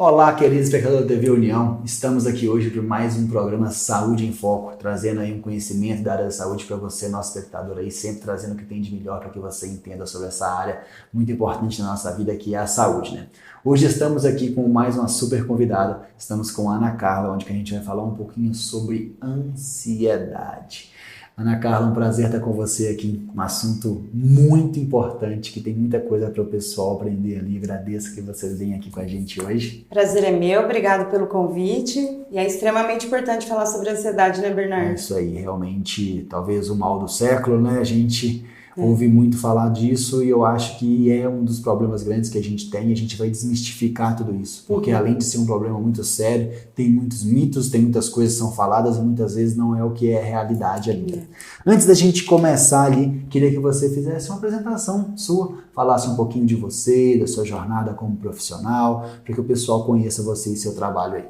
Olá, queridos espectadores da TV União. Estamos aqui hoje para mais um programa Saúde em Foco, trazendo aí um conhecimento da área da saúde para você, nosso espectador aí, sempre trazendo o que tem de melhor para que você entenda sobre essa área muito importante na nossa vida, que é a saúde, né? Hoje estamos aqui com mais uma super convidada. Estamos com a Ana Carla, onde que a gente vai falar um pouquinho sobre ansiedade. Ana Carla, um prazer estar com você aqui, um assunto muito importante, que tem muita coisa para o pessoal aprender ali. Agradeço que vocês venham aqui com a gente hoje. Prazer é meu, obrigado pelo convite. E é extremamente importante falar sobre ansiedade, né, Bernardo? É isso aí, realmente, talvez o mal do século, né? A gente ouve muito falar disso e eu acho que é um dos problemas grandes que a gente tem e a gente vai desmistificar tudo isso. Porque além de ser um problema muito sério, tem muitos mitos, tem muitas coisas que são faladas e muitas vezes não é o que é realidade ali. Antes da gente começar ali, queria que você fizesse uma apresentação sua, falasse um pouquinho de você, da sua jornada como profissional, para que o pessoal conheça você e seu trabalho aí.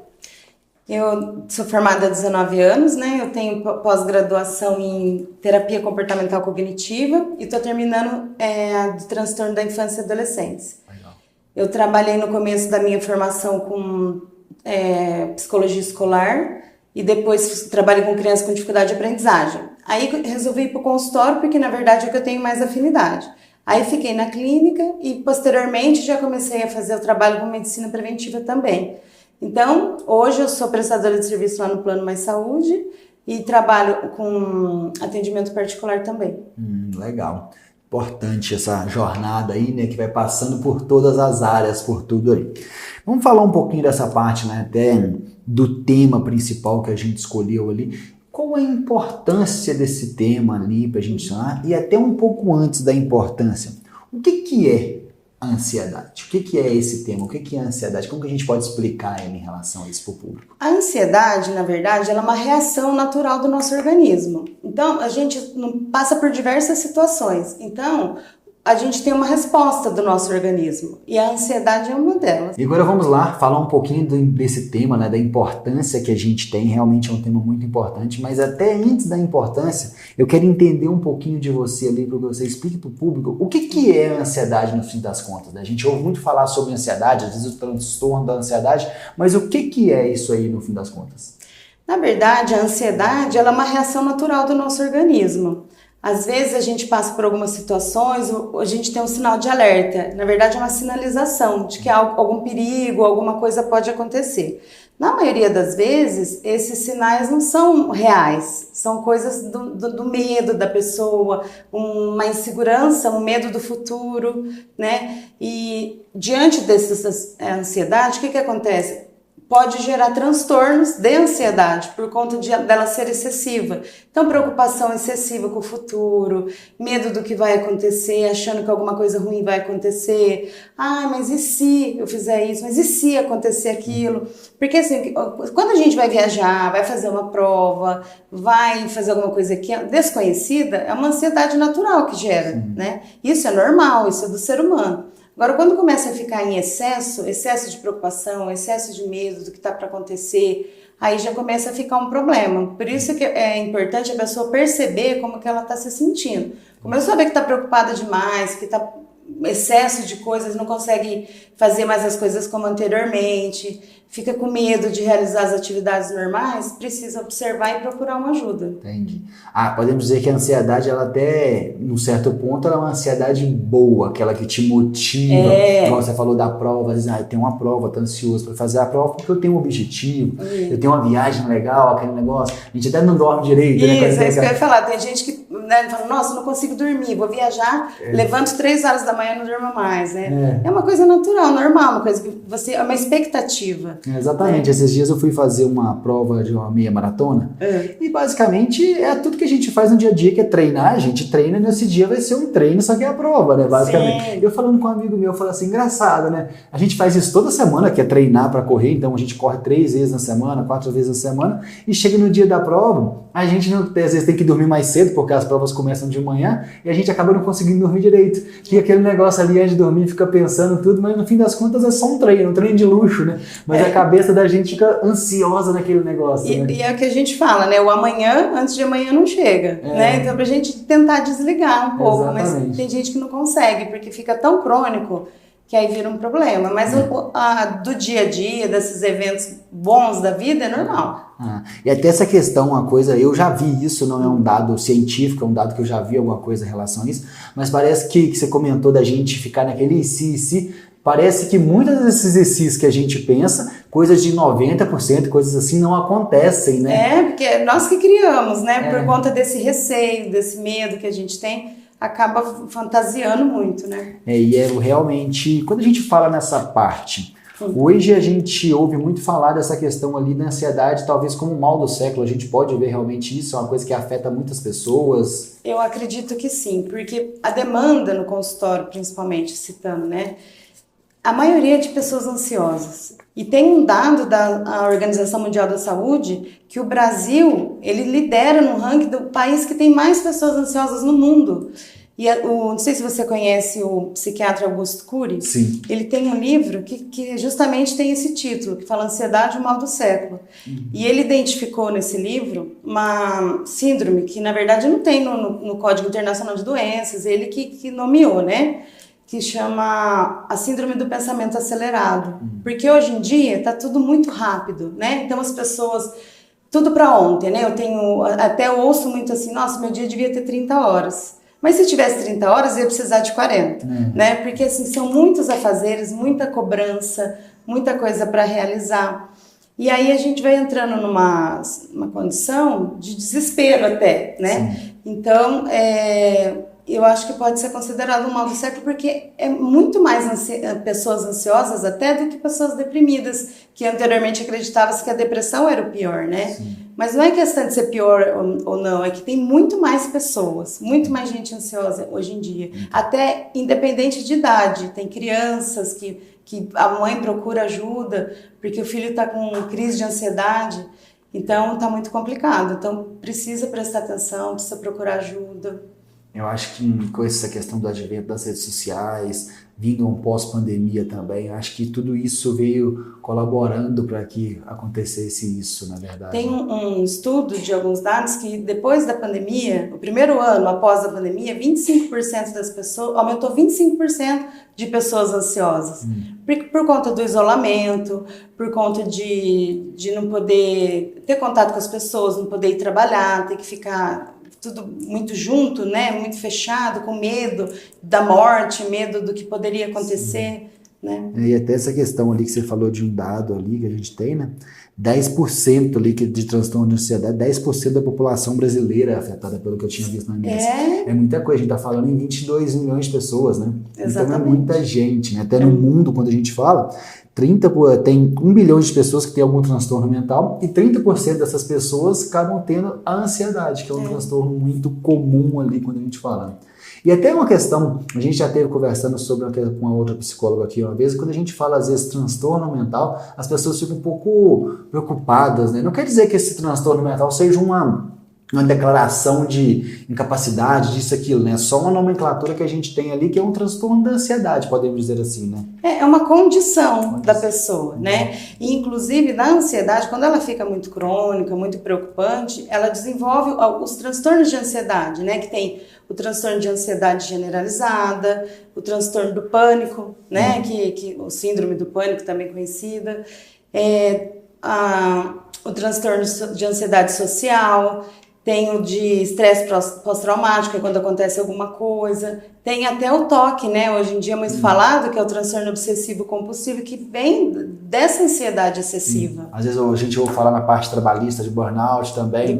Eu sou formada há 19 anos, né? Eu tenho pós-graduação em terapia comportamental cognitiva e estou terminando de transtorno da infância e adolescência. Legal. Eu trabalhei no começo da minha formação com psicologia escolar e depois trabalhei com crianças com dificuldade de aprendizagem. Aí resolvi ir para o consultório porque, na verdade, é o que eu tenho mais afinidade. Aí fiquei na clínica e, posteriormente, já comecei a fazer o trabalho com medicina preventiva também. Então, hoje eu sou prestadora de serviço lá no Plano Mais Saúde e trabalho com atendimento particular também. Legal. Importante essa jornada aí, né, que vai passando por todas as áreas, por tudo aí. Vamos falar um pouquinho dessa parte, né, até do tema principal que a gente escolheu ali. Qual a importância desse tema ali para a gente falar? E até um pouco antes da importância, o que é a ansiedade? O que é esse tema? O que é a ansiedade? Como que a gente pode explicar ela em relação a isso para o público? A ansiedade, na verdade, ela é uma reação natural do nosso organismo. Então, a gente passa por diversas situações. Então, a gente tem uma resposta do nosso organismo. E a ansiedade é uma delas. E agora vamos lá, falar um pouquinho desse tema, né, da importância que a gente tem. Realmente é um tema muito importante, mas até antes da importância, eu quero entender um pouquinho de você ali, para que você explique para o público o que é a ansiedade no fim das contas, né? A gente ouve muito falar sobre ansiedade, às vezes o transtorno da ansiedade, mas o que é isso aí no fim das contas? Na verdade, a ansiedade ela é uma reação natural do nosso organismo. Às vezes a gente passa por algumas situações, a gente tem um sinal de alerta. Na verdade, é uma sinalização de que algum perigo, alguma coisa pode acontecer. Na maioria das vezes, esses sinais não são reais. São coisas do medo da pessoa, uma insegurança, um medo do futuro, né? E diante dessa ansiedade, o que acontece? Pode gerar transtornos de ansiedade por conta dela ser excessiva. Então, preocupação excessiva com o futuro, medo do que vai acontecer, achando que alguma coisa ruim vai acontecer. Ah, mas e se eu fizer isso? Mas e se acontecer aquilo? Porque assim, quando a gente vai viajar, vai fazer uma prova, vai fazer alguma coisa que é desconhecida, é uma ansiedade natural que gera, né? Isso é normal, isso é do ser humano. Agora, quando começa a ficar em excesso de preocupação, excesso de medo do que está para acontecer, aí já começa a ficar um problema. Por isso que é importante a pessoa perceber como que ela está se sentindo. Começou a ver que está preocupada demais, que está excesso de coisas, não consegue fazer mais as coisas como anteriormente, fica com medo de realizar as atividades normais, precisa observar e procurar uma ajuda. Entendi. Podemos dizer que a ansiedade, ela até, num certo ponto, ela é uma ansiedade boa, aquela que te motiva. Como você falou da prova, às vezes, eu tenho uma prova, estou ansioso para fazer a prova porque eu tenho um objetivo, eu tenho uma viagem legal, aquele negócio. A gente até não dorme direito. Isso, é isso que eu ia falar. Tem gente que fala, nossa, não consigo dormir, vou viajar, levanto 3 horas da manhã e não durmo mais, né? É uma coisa natural, normal, uma coisa que você, é uma expectativa. Exatamente. Esses dias eu fui fazer uma prova de uma meia maratona e basicamente é tudo que a gente faz no dia a dia, que é treinar. A gente treina e nesse dia vai ser um treino, só que é a prova, né? Basicamente. Sim. Eu falando com um amigo meu, eu falei assim, engraçado, né? A gente faz isso toda semana, que é treinar para correr, então a gente corre 3 vezes na semana, 4 vezes na semana, e chega no dia da prova, a gente às vezes tem que dormir mais cedo, porque as provas começam de manhã, e a gente acaba não conseguindo dormir direito. E aquele negócio ali antes de dormir, fica pensando tudo, mas no fim das contas é só um treino de luxo, né? Mas a cabeça da gente fica ansiosa naquele negócio, né? E é o que a gente fala, né? O amanhã, antes de amanhã, não chega, né? Então, pra gente tentar desligar um pouco, mas tem gente que não consegue, porque fica tão crônico que aí vira um problema. Mas do dia a dia, desses eventos bons da vida, é normal. E até essa questão, uma coisa, eu já vi isso, não é um dado científico, é um dado que eu já vi alguma coisa em relação a isso, mas parece que você comentou da gente ficar naquele se, parece que muitos desses exercícios que a gente pensa, coisas de 90%, coisas assim, não acontecem, né? Porque é nós que criamos, né? Por conta desse receio, desse medo que a gente tem, acaba fantasiando muito, né? E realmente, quando a gente fala nessa parte, hoje a gente ouve muito falar dessa questão ali da ansiedade, talvez como o mal do século, a gente pode ver realmente isso, é uma coisa que afeta muitas pessoas? Eu acredito que sim, porque a demanda no consultório, principalmente, citando, né? A maioria é de pessoas ansiosas. E tem um dado da Organização Mundial da Saúde que o Brasil, ele lidera no ranking do país que tem mais pessoas ansiosas no mundo. E não sei se você conhece o psiquiatra Augusto Cury. Sim. Ele tem um livro que justamente tem esse título, que fala Ansiedade, o Mal do Século. E ele identificou nesse livro uma síndrome que, na verdade, não tem no Código Internacional de Doenças, ele que nomeou, né? Que chama a síndrome do pensamento acelerado. Porque hoje em dia está tudo muito rápido, né? Então as pessoas, tudo para ontem, né? Eu ouço muito assim, nossa, meu dia devia ter 30 horas. Mas se tivesse 30 horas, ia precisar de 40, né? Porque assim, são muitos afazeres, muita cobrança, muita coisa para realizar. E aí a gente vai entrando numa condição de desespero até, né? Sim. Então, eu acho que pode ser considerado um mal do século porque é muito mais pessoas ansiosas até do que pessoas deprimidas, que anteriormente acreditava-se que a depressão era o pior, né? Sim. Mas não é questão de ser pior ou não, é que tem muito mais pessoas, muito mais gente ansiosa hoje em dia, até independente de idade. Tem crianças que a mãe procura ajuda porque o filho está com crise de ansiedade, então está muito complicado. Então precisa prestar atenção, precisa procurar ajuda. Eu acho que com essa questão do advento das redes sociais, vindo um pós-pandemia também, eu acho que tudo isso veio colaborando para que acontecesse isso, na verdade. Tem um estudo de alguns dados que depois da pandemia, o primeiro ano após a pandemia, 25% das pessoas, aumentou 25% de pessoas ansiosas. Por conta do isolamento, por conta de não poder ter contato com as pessoas, não poder ir trabalhar, ter que ficar tudo muito junto, né? Muito fechado, com medo da morte, medo do que poderia acontecer, né? E até essa questão ali que você falou de um dado ali que a gente tem, né? 10% ali de transtorno de ansiedade, 10% da população brasileira é afetada, pelo que eu tinha visto na MS. É muita coisa, a gente tá falando em 22 milhões de pessoas, né? Exatamente. Então é muita gente, né? Até no mundo, quando a gente fala, tem 1 bilhão de pessoas que têm algum transtorno mental e 30% dessas pessoas acabam tendo a ansiedade, que é um transtorno muito comum ali quando a gente fala. E até uma questão, a gente já esteve conversando com uma outra psicóloga aqui uma vez, quando a gente fala às vezes transtorno mental, as pessoas ficam um pouco preocupadas, né? Não quer dizer que esse transtorno mental seja uma declaração de incapacidade, disso, aquilo, né? Só uma nomenclatura que a gente tem ali, que é um transtorno da ansiedade, podemos dizer assim, né? É uma condição da pessoa, né? E, inclusive, na ansiedade, quando ela fica muito crônica, muito preocupante, ela desenvolve os transtornos de ansiedade, né? Que tem o transtorno de ansiedade generalizada, o transtorno do pânico, né? Que o síndrome do pânico, também conhecida, o transtorno de ansiedade social. Tem o de estresse pós-traumático, é quando acontece alguma coisa. Tem até o TOC, né? Hoje em dia é muito falado, que é o transtorno obsessivo-compulsivo, que vem dessa ansiedade excessiva. Às vezes a gente ouve falar na parte trabalhista de burnout também.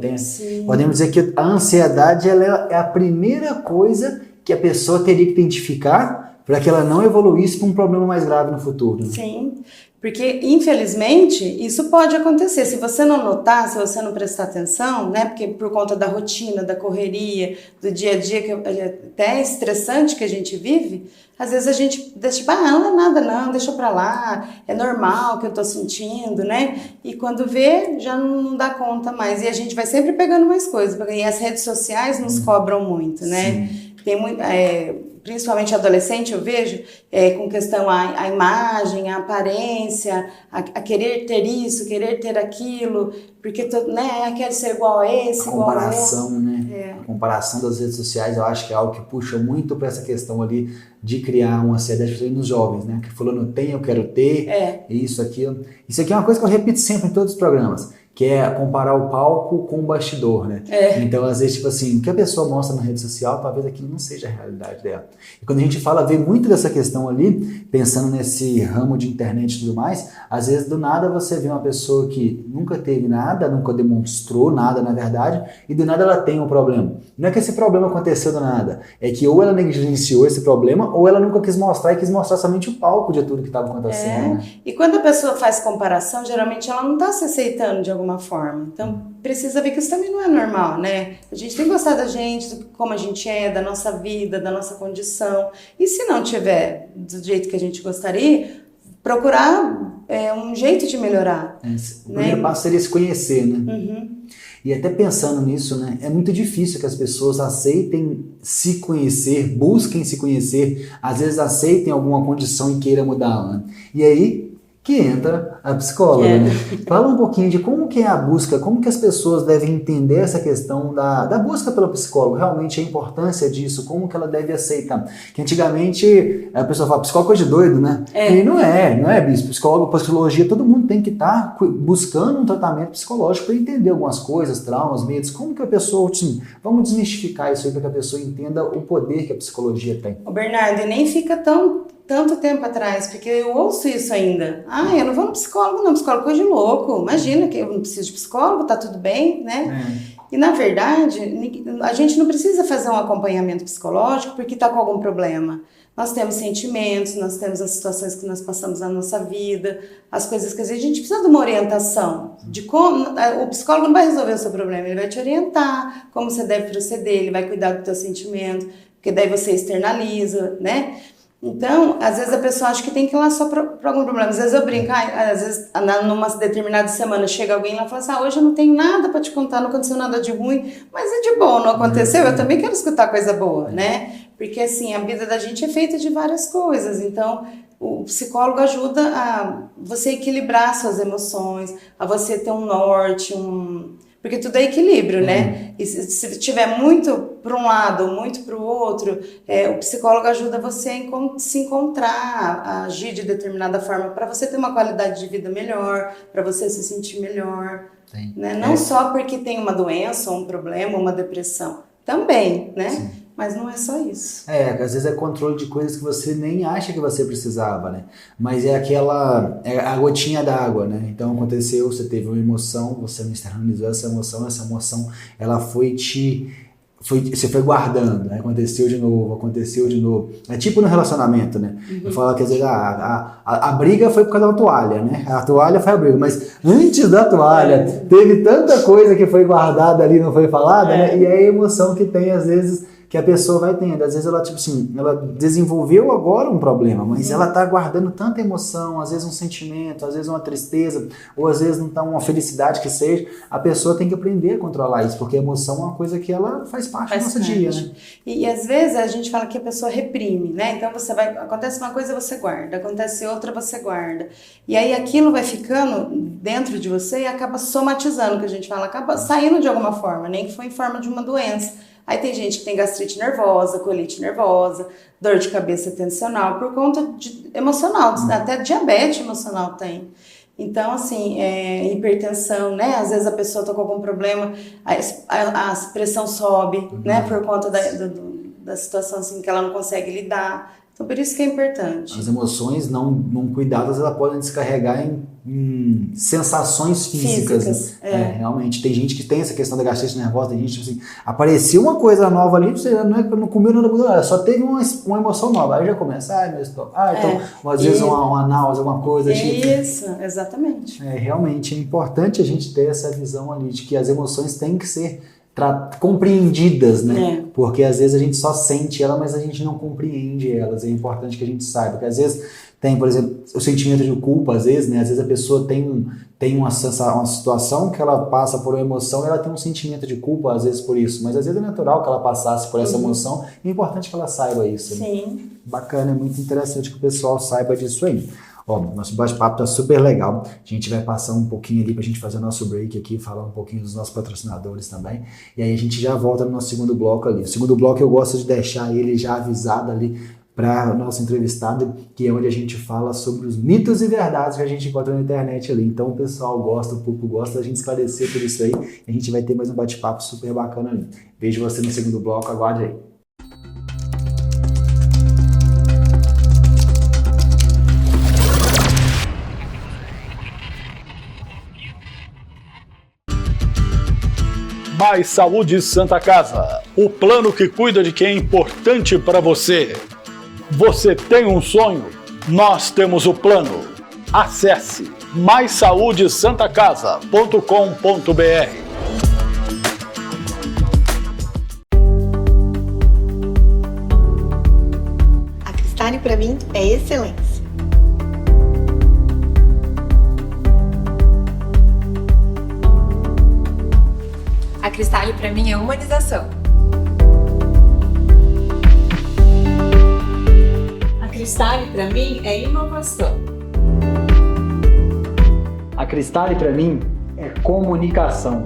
Podemos dizer que a ansiedade ela é a primeira coisa que a pessoa teria que identificar para que ela não evoluísse para um problema mais grave no futuro. Né? Sim. Porque, infelizmente, isso pode acontecer. Se você não notar, se você não prestar atenção, né? Porque por conta da rotina, da correria, do dia a dia, que até é estressante que a gente vive, às vezes a gente deixa, não é nada não, deixa pra lá, é normal o que eu tô sentindo, né? E quando vê, já não dá conta mais. E a gente vai sempre pegando mais coisas, porque as redes sociais nos cobram muito, né? Sim. Tem muito... principalmente adolescente, eu vejo, com questão à imagem, à aparência, a querer ter isso, querer ter aquilo, porque né, quer ser igual a esse, igual a comparação, né? A comparação das redes sociais eu acho que é algo que puxa muito para essa questão ali de criar uma ansiedade nos jovens, né? Que fulano tem, eu quero ter, isso, aquilo. Isso aqui é uma coisa que eu repito sempre em todos os programas, que é comparar o palco com o bastidor, né? Então, às vezes, tipo assim, o que a pessoa mostra na rede social, talvez aquilo não seja a realidade dela. E quando a gente vê muito dessa questão ali, pensando nesse ramo de internet e tudo mais, às vezes, do nada, você vê uma pessoa que nunca teve nada, nunca demonstrou nada, na verdade, e do nada ela tem um problema. Não é que esse problema aconteceu do nada, é que ou ela negligenciou esse problema, ou ela nunca quis mostrar e quis mostrar somente o palco de tudo que estava acontecendo. Né? E quando a pessoa faz comparação, geralmente ela não está se aceitando de alguma forma. Então, precisa ver que isso também não é normal, né? A gente tem que gostar da gente, de como a gente é, da nossa vida, da nossa condição. E se não tiver do jeito que a gente gostaria, procurar um jeito de melhorar. O primeiro passo seria se conhecer, né? E até pensando nisso, né? É muito difícil que as pessoas aceitem se conhecer, busquem se conhecer, às vezes aceitem alguma condição e queiram mudá-la. Né? E aí que entra a psicóloga. Né? Fala um pouquinho de como que é a busca, como que as pessoas devem entender essa questão da busca pelo psicólogo, realmente a importância disso, como que ela deve aceitar. Que antigamente a pessoa fala, psicólogo é coisa de doido, né? E não é, bispo. Psicólogo, psicologia, todo mundo tem que estar buscando um tratamento psicológico para entender algumas coisas, traumas, medos, como que a pessoa, assim, vamos desmistificar isso aí para que a pessoa entenda o poder que a psicologia tem. Ô Bernardo, e nem fica tanto tempo atrás, porque eu ouço isso ainda. Eu não vou no psicólogo não, psicólogo é coisa de louco. Imagina que eu não preciso de psicólogo, tá tudo bem, né? E na verdade, a gente não precisa fazer um acompanhamento psicológico porque tá com algum problema. Nós temos sentimentos, nós temos as situações que nós passamos na nossa vida, as coisas que às vezes a gente precisa de uma orientação, de como o psicólogo não vai resolver o seu problema, ele vai te orientar como você deve proceder, ele vai cuidar do teu sentimento, porque daí você externaliza, né? Então, às vezes a pessoa acha que tem que ir lá só para algum problema. Às vezes eu brinco, às vezes numa determinada semana chega alguém lá e fala assim, hoje eu não tenho nada para te contar, não aconteceu nada de ruim, mas é de bom, não aconteceu? Eu também quero escutar coisa boa, né? Porque assim, a vida da gente é feita de várias coisas, então o psicólogo ajuda a você equilibrar suas emoções, a você ter um norte, porque tudo é equilíbrio, né? E se tiver muito para um lado ou muito para o outro, o psicólogo ajuda você a se encontrar, a agir de determinada forma para você ter uma qualidade de vida melhor, para você se sentir melhor. Né? Não só porque tem uma doença, ou um problema, ou uma depressão. Também, né? Sim. Mas não é só isso. Às vezes é controle de coisas que você nem acha que você precisava, né? Mas é a gotinha d'água, né? Então aconteceu, você teve uma emoção, você não externalizou essa emoção ela você foi guardando, né? Aconteceu de novo. É tipo no relacionamento, né? Eu falo que às vezes a briga foi por causa da toalha, né? A toalha foi a briga, mas antes da toalha teve tanta coisa que foi guardada ali, não foi falada, né? E é a emoção que tem às vezes que a pessoa vai tendo. Às vezes ela, ela desenvolveu agora um problema, mas ela tá guardando tanta emoção, às vezes um sentimento, às vezes uma tristeza, ou às vezes não tá uma felicidade que seja. A pessoa tem que aprender a controlar isso, porque a emoção é uma coisa que ela faz parte do nosso dia, né? E às vezes a gente fala que a pessoa reprime, né? Então acontece uma coisa, você guarda, acontece outra, você guarda. E aí aquilo vai ficando dentro de você e acaba somatizando, que a gente fala, acaba saindo de alguma forma, nem que foi em forma de uma doença. Aí tem gente que tem gastrite nervosa, colite nervosa, dor de cabeça tensional, por conta emocional, até diabetes emocional tem. Então, assim, hipertensão, né? Às vezes a pessoa tá com algum problema, a pressão sobe, né? Por conta da situação assim, que ela não consegue lidar. Então, por isso que é importante. As emoções não cuidadas, elas podem descarregar em sensações físicas. Né? Realmente, tem gente que tem essa questão da gastrite nervosa, tem gente que assim, apareceu uma coisa nova ali, você não comeu nada, só teve uma emoção nova, aí já começa, meu estômago, então, às vezes uma náusea, alguma coisa. Isso, exatamente. Realmente é importante a gente ter essa visão ali, de que as emoções têm que ser compreendidas, né? Porque às vezes a gente só sente ela, mas a gente não compreende elas. É importante que a gente saiba, porque às vezes tem, por exemplo, o sentimento de culpa, às vezes, né? Às vezes a pessoa tem uma situação que ela passa por uma emoção e ela tem um sentimento de culpa, às vezes, por isso. Mas às vezes é natural que ela passasse por essa emoção e é importante que ela saiba isso. Sim. Né? Bacana, é muito interessante que o pessoal saiba disso aí. Ó, nosso bate-papo tá super legal. A gente vai passar um pouquinho ali pra gente fazer o nosso break aqui, falar um pouquinho dos nossos patrocinadores também. E aí a gente já volta no nosso segundo bloco ali. O segundo bloco eu gosto de deixar ele já avisado ali para o nosso entrevistado, que é onde a gente fala sobre os mitos e verdades que a gente encontra na internet ali. Então o pessoal gosta, o público gosta da gente esclarecer tudo isso aí. E a gente vai ter mais um bate-papo super bacana ali. Vejo você no segundo bloco, aguarde aí. Mais Saúde Santa Casa, o plano que cuida de quem é importante para você. Você tem um sonho? Nós temos o plano. Acesse maissaudesantacasa.com.br. A Cristale para mim é excelência. A Cristale para mim é humanização. A Cristale para mim é inovação. A Cristale para mim é comunicação.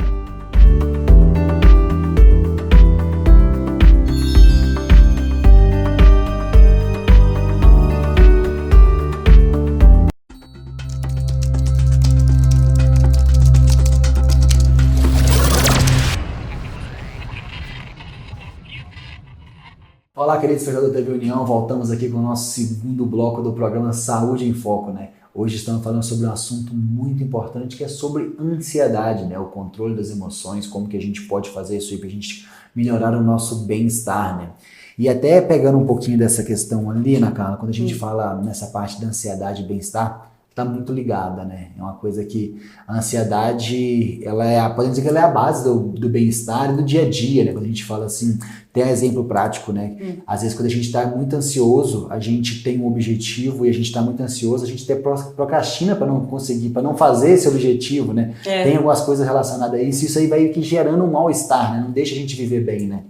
Olá, queridos espectadores da TV União, voltamos aqui com o nosso segundo bloco do programa Saúde em Foco, né? Hoje estamos falando sobre um assunto muito importante que é sobre ansiedade, né? O controle das emoções, como que a gente pode fazer isso aí para a gente melhorar o nosso bem-estar, né? E até pegando um pouquinho dessa questão ali, Ana Carla, quando a gente fala nessa parte da ansiedade e bem-estar, está muito ligada, né? É uma coisa que a ansiedade, podemos dizer que ela é a base do bem-estar e do dia a dia, né? Quando a gente fala assim, tem um exemplo prático, né? Às vezes quando a gente está muito ansioso, a gente tem um objetivo e a gente está muito ansioso, a gente até procrastina para não conseguir, para não fazer esse objetivo, né? Tem algumas coisas relacionadas a isso, e isso aí vai gerando um mal-estar, né? Não deixa a gente viver bem, né?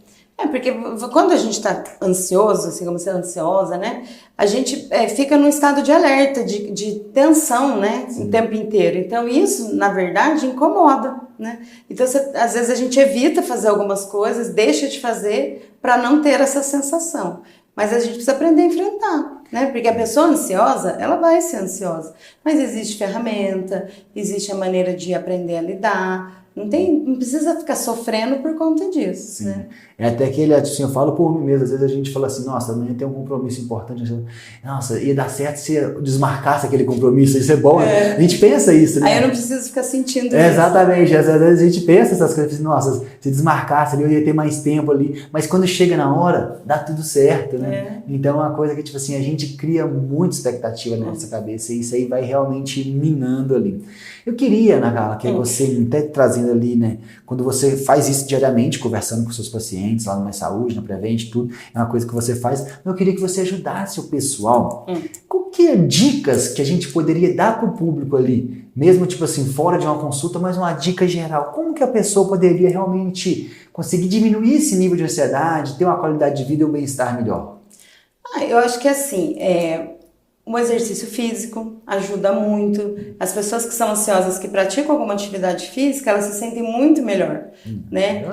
Porque quando a gente está ansioso, assim como você é ansiosa, né? A gente fica num estado de alerta, de tensão, né? O tempo inteiro. Então isso, na verdade, incomoda, né? Então às vezes a gente evita fazer algumas coisas, deixa de fazer para não ter essa sensação. Mas a gente precisa aprender a enfrentar, né? Porque a pessoa ansiosa, ela vai ser ansiosa. Mas existe ferramenta, existe a maneira de aprender a lidar. Não precisa ficar sofrendo por conta disso, Sim. né? É até que assim, eu falo por mim mesmo, às vezes a gente fala assim, nossa, amanhã tem um compromisso importante, nossa, ia dar certo se eu desmarcasse aquele compromisso, isso é bom, né? A gente pensa isso, né? Aí eu não preciso ficar sentindo isso. Exatamente, às vezes a gente pensa essas coisas, nossa, se desmarcasse ali, eu ia ter mais tempo ali, mas quando chega na hora, dá tudo certo, né? Então é uma coisa que, tipo assim, a gente cria muita expectativa na nossa cabeça e isso aí vai realmente minando ali. Eu queria, Ana Carla, que você, até trazendo ali, né, quando você faz isso diariamente, conversando com seus pacientes lá no Mais Saúde, na Prevent, tudo, é uma coisa que você faz, eu queria que você ajudasse o pessoal. Qual que é dicas que a gente poderia dar para o público ali, mesmo tipo assim, fora de uma consulta, mas uma dica geral, como que a pessoa poderia realmente conseguir diminuir esse nível de ansiedade, ter uma qualidade de vida e um bem-estar melhor? Eu acho que assim, o exercício físico ajuda muito. As pessoas que são ansiosas, que praticam alguma atividade física, elas se sentem muito melhor, né?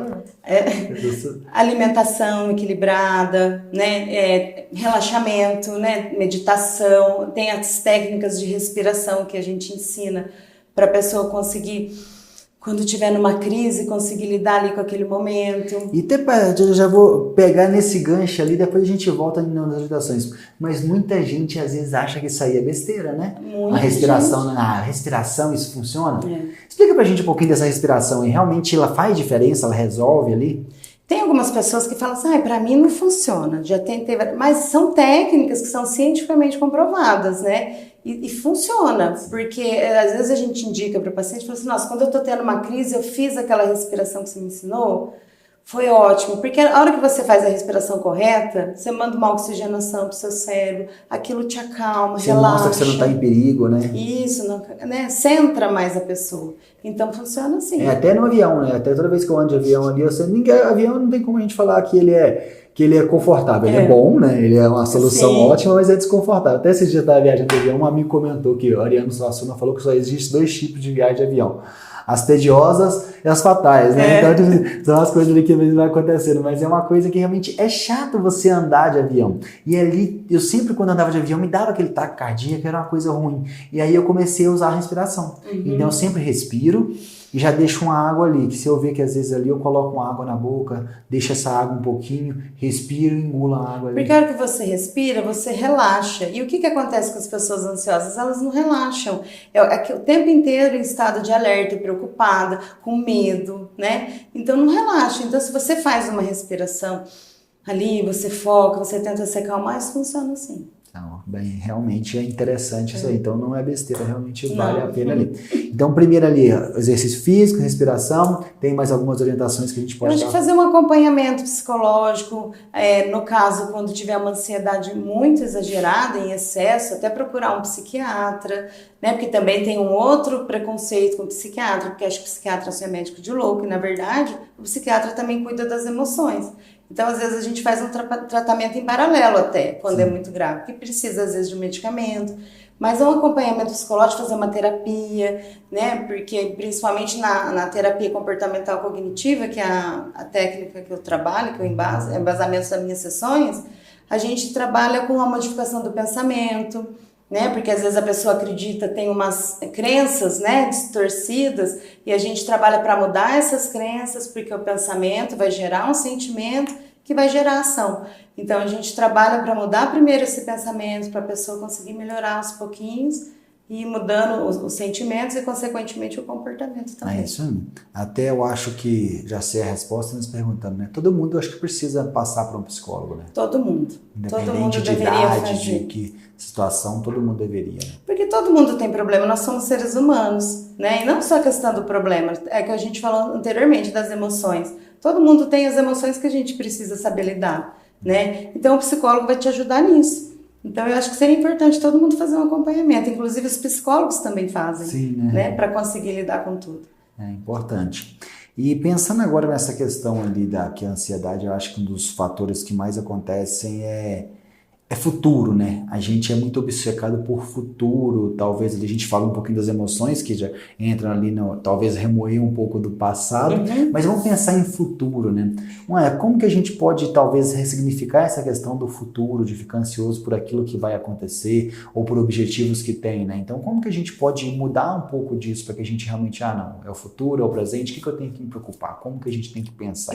Alimentação equilibrada, né? Relaxamento, né? Meditação. Tem as técnicas de respiração que a gente ensina para a pessoa conseguir, quando estiver numa crise, conseguir lidar ali com aquele momento. E eu já vou pegar nesse gancho ali, depois a gente volta nas orientações. Mas muita gente às vezes acha que isso aí é besteira, né? A respiração, isso funciona? Explica pra gente um pouquinho dessa respiração. E realmente ela faz diferença? Ela resolve ali? Tem algumas pessoas que falam assim, pra mim não funciona, já tentei, mas são técnicas que são cientificamente comprovadas, né? E funciona, porque às vezes a gente indica para o paciente, fala assim, nossa, quando eu estou tendo uma crise, eu fiz aquela respiração que você me ensinou, foi ótimo, porque a hora que você faz a respiração correta, você manda uma oxigenação para o seu cérebro, aquilo te acalma, você relaxa. Mostra que você não está em perigo, né? Isso, não, né? Centra mais a pessoa. Então funciona assim. Até no avião, né? Até toda vez que eu ando de avião ali, avião não tem como a gente falar que ele é que ele é confortável, ele é bom, né? Ele é uma solução Sim. ótima, mas é desconfortável. Até esse dia eu estava viajando de avião, um amigo comentou que o Ariano Suassuna falou que só existe 2 tipos de viagem de avião. As tediosas e as fatais, né? Então, são as coisas ali que às vezes vai acontecendo, mas é uma coisa que realmente é chato você andar de avião. E ali, eu sempre quando andava de avião, me dava aquele taque cardíaco, era uma coisa ruim. E aí eu comecei a usar a respiração. Então eu sempre respiro e já deixo uma água ali, que se eu ver que às vezes ali eu coloco uma água na boca, deixo essa água um pouquinho, respiro e engulo a água ali. Porque a hora que você respira, você relaxa. E o que acontece com as pessoas ansiosas? Elas não relaxam. É o tempo inteiro em estado de alerta, preocupada, com medo, né? Então não relaxa. Então se você faz uma respiração ali, você foca, você tenta se acalmar, isso funciona assim. Não, bem, realmente é interessante isso aí. Então não é besteira, realmente vale a pena ali. Então primeiro ali, exercício físico, respiração, tem mais algumas orientações que a gente Eu pode acho dar? que fazer um acompanhamento psicológico, no caso, quando tiver uma ansiedade muito exagerada, em excesso, até procurar um psiquiatra, né? Porque também tem um outro preconceito com o psiquiatra, porque acho que o psiquiatra só é médico de louco, e na verdade, o psiquiatra também cuida das emoções. Então, às vezes, a gente faz um tratamento em paralelo até, quando é muito grave, que precisa, às vezes, de um medicamento. Mas é um acompanhamento psicológico, fazer uma terapia, né? Porque, principalmente na terapia comportamental cognitiva, que é a técnica que eu trabalho, que eu embaso, é o embasamento das minhas sessões, a gente trabalha com a modificação do pensamento, né? Porque, às vezes, a pessoa acredita, tem umas crenças, né, distorcidas, e a gente trabalha para mudar essas crenças, porque o pensamento vai gerar um sentimento que vai gerar ação. Então, a gente trabalha para mudar primeiro esse pensamento, para a pessoa conseguir melhorar aos pouquinhos e ir mudando os sentimentos e, consequentemente, o comportamento também. É isso aí. Até eu acho que já sei a resposta nos perguntando, né? Todo mundo acho que precisa passar por um psicólogo, né? Todo mundo. Todo mundo Independente de deveria idade, fazer. de que situação, todo mundo deveria, né? Porque todo mundo tem problema, nós somos seres humanos, né? E não só a questão do problema, é que a gente falou anteriormente das emoções. Todo mundo tem as emoções que a gente precisa saber lidar, né? Então o psicólogo vai te ajudar nisso. Então eu acho que seria importante todo mundo fazer um acompanhamento, inclusive os psicólogos também fazem, Sim, né? Para conseguir lidar com tudo. É importante. E pensando agora nessa questão ali que a ansiedade, eu acho que um dos fatores que mais acontecem é futuro, né? A gente é muito obcecado por futuro, talvez ali a gente fala um pouquinho das emoções que já entram ali, talvez remoer um pouco do passado, mas vamos pensar em futuro, né? Como que a gente pode talvez ressignificar essa questão do futuro, de ficar ansioso por aquilo que vai acontecer ou por objetivos que tem, né? Então como que a gente pode mudar um pouco disso para que a gente realmente, não, é o futuro, é o presente, o que eu tenho que me preocupar? Como que a gente tem que pensar?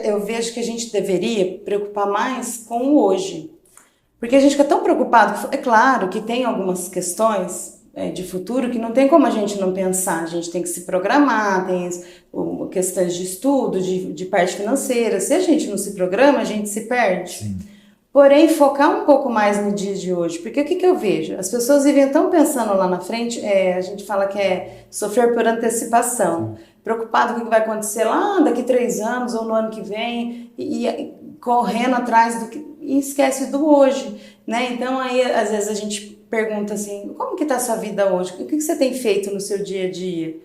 Eu vejo que a gente deveria preocupar mais com o hoje. Porque a gente fica tão preocupado, é claro que tem algumas questões de futuro que não tem como a gente não pensar, a gente tem que se programar, tem questões de estudo, de parte financeira, se a gente não se programa, a gente se perde. Sim. Porém, focar um pouco mais no dia de hoje, porque o que eu vejo? As pessoas vivem tão pensando lá na frente, a gente fala que é sofrer por antecipação, preocupado com o que vai acontecer lá daqui 3 anos ou no ano que vem, e correndo atrás do que... e esquece do hoje, né? Então aí às vezes a gente pergunta assim, como que tá a sua vida hoje? O que você tem feito no seu dia a dia?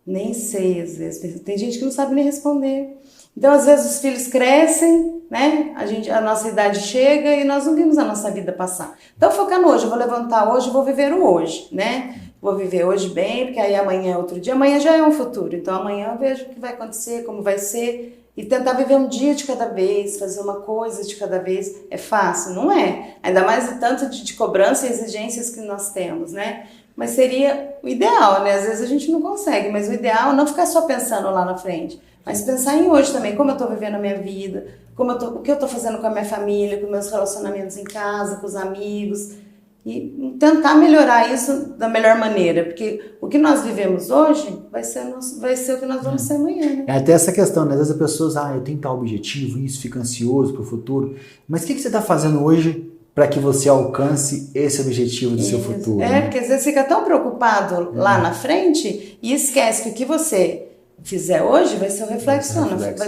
Nem sei, às vezes. Tem gente que não sabe nem responder. Então às vezes os filhos crescem, né? A nossa idade chega e nós não vimos a nossa vida passar. Então focar no hoje, eu vou levantar hoje, vou viver o hoje, né? Vou viver hoje bem, porque aí amanhã é outro dia, amanhã já é um futuro. Então amanhã eu vejo o que vai acontecer, como vai ser... E tentar viver um dia de cada vez, fazer uma coisa de cada vez, é fácil? Não é. Ainda mais o tanto de cobrança e exigências que nós temos, né? Mas seria o ideal, né? Às vezes a gente não consegue, mas o ideal é não ficar só pensando lá na frente, mas pensar em hoje também, como eu estou vivendo a minha vida, o que eu estou fazendo com a minha família, com meus relacionamentos em casa, com os amigos, e tentar melhorar isso da melhor maneira, porque o que nós vivemos hoje vai ser o que nós vamos ser amanhã, né? É até essa questão, né? Às vezes as pessoas, eu tenho tal objetivo, isso, fica ansioso pro futuro, mas o que você está fazendo hoje para que você alcance esse objetivo do seu futuro? Né? Porque às vezes fica tão preocupado lá na frente e esquece que o que você fizer hoje vai ser o reflexo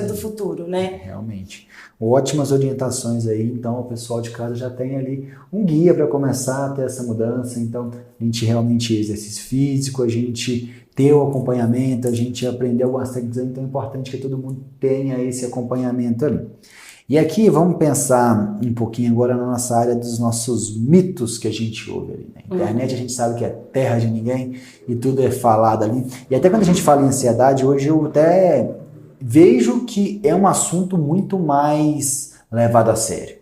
do futuro, né? Realmente. Ótimas orientações aí, então o pessoal de casa já tem ali um guia para começar a ter essa mudança, então a gente realmente exercício físico, a gente ter o acompanhamento, a gente aprender algumas técnicas, então é importante que todo mundo tenha esse acompanhamento ali. E aqui vamos pensar um pouquinho agora na nossa área dos nossos mitos que a gente ouve ali. Na internet a gente sabe que é terra de ninguém e tudo é falado ali. E até quando a gente fala em ansiedade, hoje eu até vejo que é um assunto muito mais levado a sério.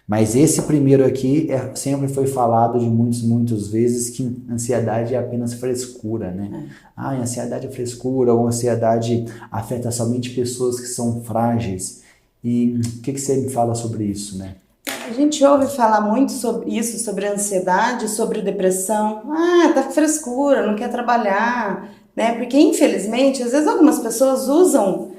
Mas esse primeiro aqui sempre foi falado de muitas vezes que ansiedade é apenas frescura, né? Ansiedade é frescura, ou ansiedade afeta somente pessoas que são frágeis. E o que você me fala sobre isso, né? A gente ouve falar muito sobre isso, sobre ansiedade, sobre depressão. Tá frescura, não quer trabalhar, né? Porque, infelizmente, às vezes algumas pessoas usam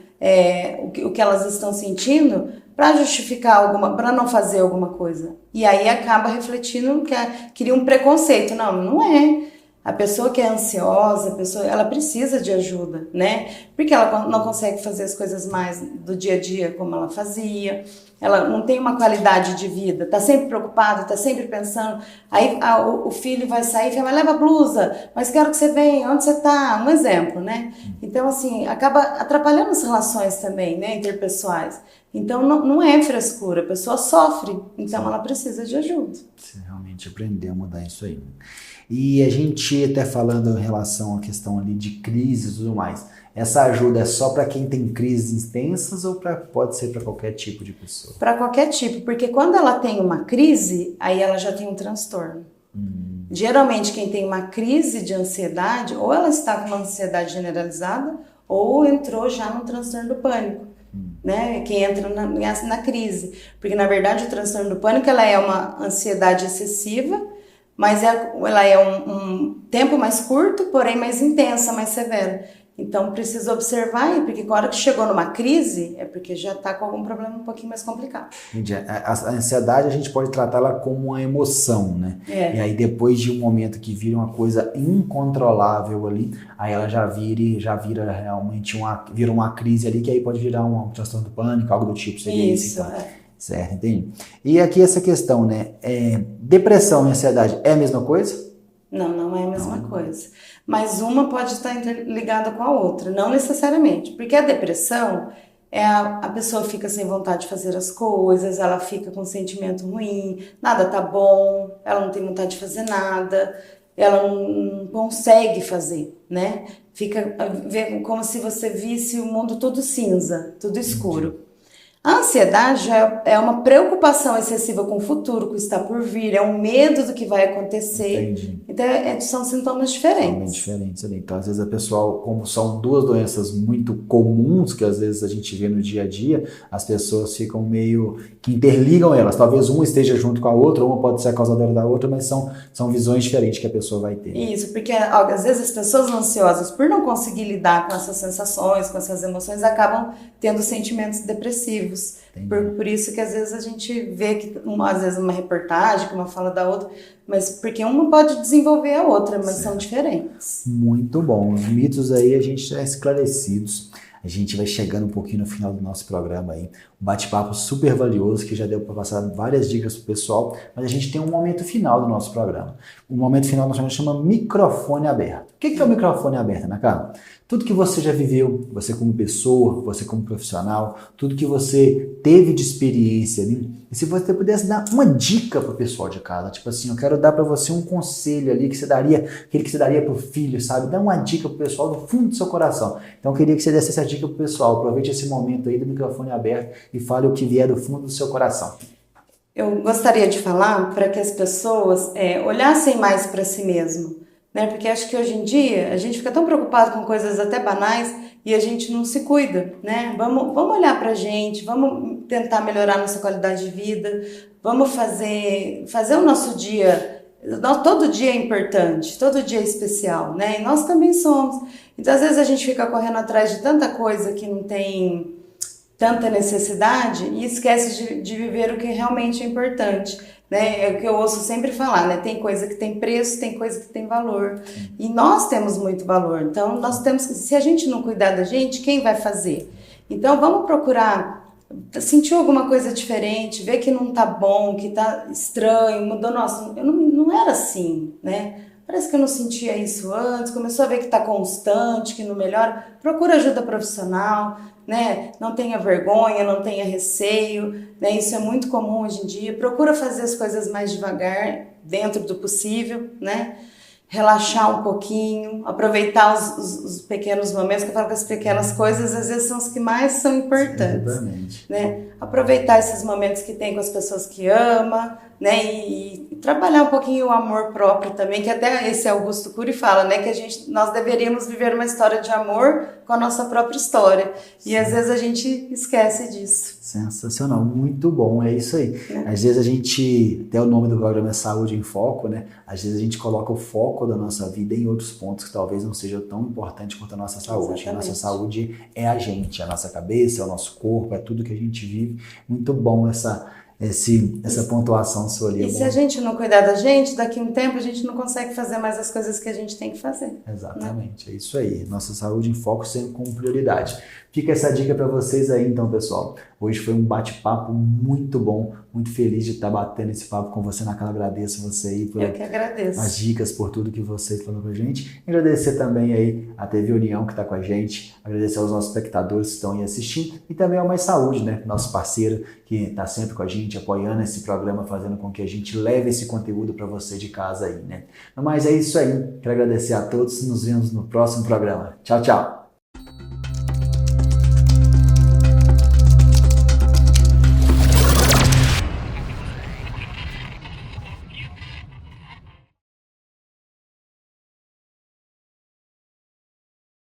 o que elas estão sentindo para justificar para não fazer alguma coisa. E aí acaba refletindo que cria um preconceito. Não é. A pessoa que é ansiosa, ela precisa de ajuda, né? Porque ela não consegue fazer as coisas mais do dia a dia como ela fazia. Ela não tem uma qualidade de vida, tá sempre preocupada, tá sempre pensando. Aí o filho vai sair e fala, mas leva a blusa, mas quero que você venha, onde você tá? Um exemplo, né? Então, assim, acaba atrapalhando as relações também, né, interpessoais. Então, não é frescura, a pessoa sofre, então ela precisa de ajuda. Você realmente aprendeu a mudar isso aí. E a gente até falando em relação à questão ali de crises e tudo mais, essa ajuda é só para quem tem crises intensas ou pode ser para qualquer tipo de pessoa? Para qualquer tipo, porque quando ela tem uma crise, aí ela já tem um transtorno. Geralmente quem tem uma crise de ansiedade, ou ela está com uma ansiedade generalizada, ou entrou já no transtorno do pânico. Né? Quem entra na crise. Porque na verdade o transtorno do pânico ela é uma ansiedade excessiva, mas ela é um tempo mais curto, porém mais intensa, mais severa. Então precisa observar, porque na hora que chegou numa crise, é porque já está com algum problema um pouquinho mais complicado. Entendi. A ansiedade a gente pode tratá-la como uma emoção, né? E aí depois de um momento que vira uma coisa incontrolável ali, aí ela já vira realmente uma crise ali, que aí pode virar um transtorno do pânico, algo do tipo. Seria isso, então. Certo, entendi. E aqui essa questão, né? Depressão e ansiedade é a mesma coisa? Não é a mesma coisa. Mas uma pode estar interligada com a outra, não necessariamente. Porque a depressão, a pessoa fica sem vontade de fazer as coisas, ela fica com um sentimento ruim, nada tá bom, ela não tem vontade de fazer nada, ela não consegue fazer, né? Fica como se você visse o mundo todo cinza, tudo escuro. A ansiedade é uma preocupação excessiva com o futuro, com o que está por vir, é um medo do que vai acontecer. Entendi. Então, são sintomas diferentes. Totalmente diferentes ali. Então, às vezes a pessoa, como são duas doenças muito comuns, que às vezes a gente vê no dia a dia, as pessoas ficam meio que interligam elas. Talvez uma esteja junto com a outra, uma pode ser a causadora da outra, mas são visões diferentes que a pessoa vai ter. Isso, porque às vezes as pessoas ansiosas, por não conseguir lidar com essas sensações, com essas emoções, acabam tendo sentimentos depressivos. Por isso que às vezes a gente vê que às vezes uma reportagem, que uma fala da outra, mas porque uma pode desenvolver a outra, mas são diferentes. Muito bom. Os mitos aí a gente já esclarecidos. A gente vai chegando um pouquinho no final do nosso programa aí. Um bate-papo super valioso que já deu para passar várias dicas pro pessoal, mas a gente tem um momento final do nosso programa. O momento final nós chama microfone aberto. O que é o microfone aberto, Ana Carla? Tudo que você já viveu, você como pessoa, você como profissional, tudo que você teve de experiência ali, e se você pudesse dar uma dica pro pessoal de casa, tipo assim, eu quero dar para você um conselho ali que você daria, aquele que você daria pro filho, sabe? Dá uma dica pro pessoal do fundo do seu coração. Então eu queria que você desse essa dica pro pessoal. Aproveite esse momento aí do microfone aberto e fale o que vier do fundo do seu coração. Eu gostaria de falar para que as pessoas olhassem mais para si mesmo, né? Porque acho que hoje em dia a gente fica tão preocupado com coisas até banais e a gente não se cuida, né? Vamos olhar para a gente, vamos tentar melhorar nossa qualidade de vida, vamos fazer o nosso dia. Todo dia é importante, todo dia é especial, né? E nós também somos. Então às vezes a gente fica correndo atrás de tanta coisa que não tem tanta necessidade e esquece de viver o que realmente é importante, né? É o que eu ouço sempre falar, né? Tem coisa que tem preço, tem coisa que tem valor. E nós temos muito valor. Então, nós temos que, se a gente não cuidar da gente, quem vai fazer? Então, vamos procurar sentir alguma coisa diferente, ver que não tá bom, que tá estranho, mudou, nossa, eu não era assim, né? parece que eu não sentia isso antes, começou a ver que está constante, que não melhora, procura ajuda profissional, né? Não tenha vergonha, não tenha receio, né? Isso é muito comum hoje em dia. Procura fazer as coisas mais devagar, dentro do possível, né? Relaxar um pouquinho, aproveitar os pequenos momentos, que eu falo que as pequenas coisas às vezes são as que mais são importantes. Exatamente. Né? Aproveitar esses momentos que tem com as pessoas que ama, né? E trabalhar um pouquinho o amor próprio também, que até esse Augusto Cury fala, né? Que nós deveríamos viver uma história de amor com a nossa própria história. E às vezes a gente esquece disso. Sensacional, muito bom, é isso aí. Às vezes a gente, até o nome do programa é Saúde em Foco, né? Às vezes a gente coloca o foco da nossa vida em outros pontos que talvez não sejam tão importantes quanto a nossa saúde. Exatamente. A nossa saúde é a gente, a nossa cabeça, é o nosso corpo, é tudo que a gente vive. Muito bom essa pontuação sua ali. E se a gente não cuidar da gente, daqui a um tempo a gente não consegue fazer mais as coisas que a gente tem que fazer. Exatamente, né? É isso aí. Nossa saúde em foco sempre como prioridade. Fica essa dica para vocês aí, então, pessoal. Hoje foi um bate-papo muito bom, muito feliz de estar batendo esse papo com você. Naquela agradeço você aí por Eu que agradeço. as dicas, por tudo que vocês falaram com a gente. Agradecer também aí a TV União que está com a gente, agradecer aos nossos espectadores que estão aí assistindo e também ao Mais Saúde, né? Nosso parceiro que está sempre com a gente, apoiando esse programa, fazendo com que a gente leve esse conteúdo para você de casa aí, né? Mas é isso aí. Quero agradecer a todos. Nos vemos no próximo programa. Tchau, tchau.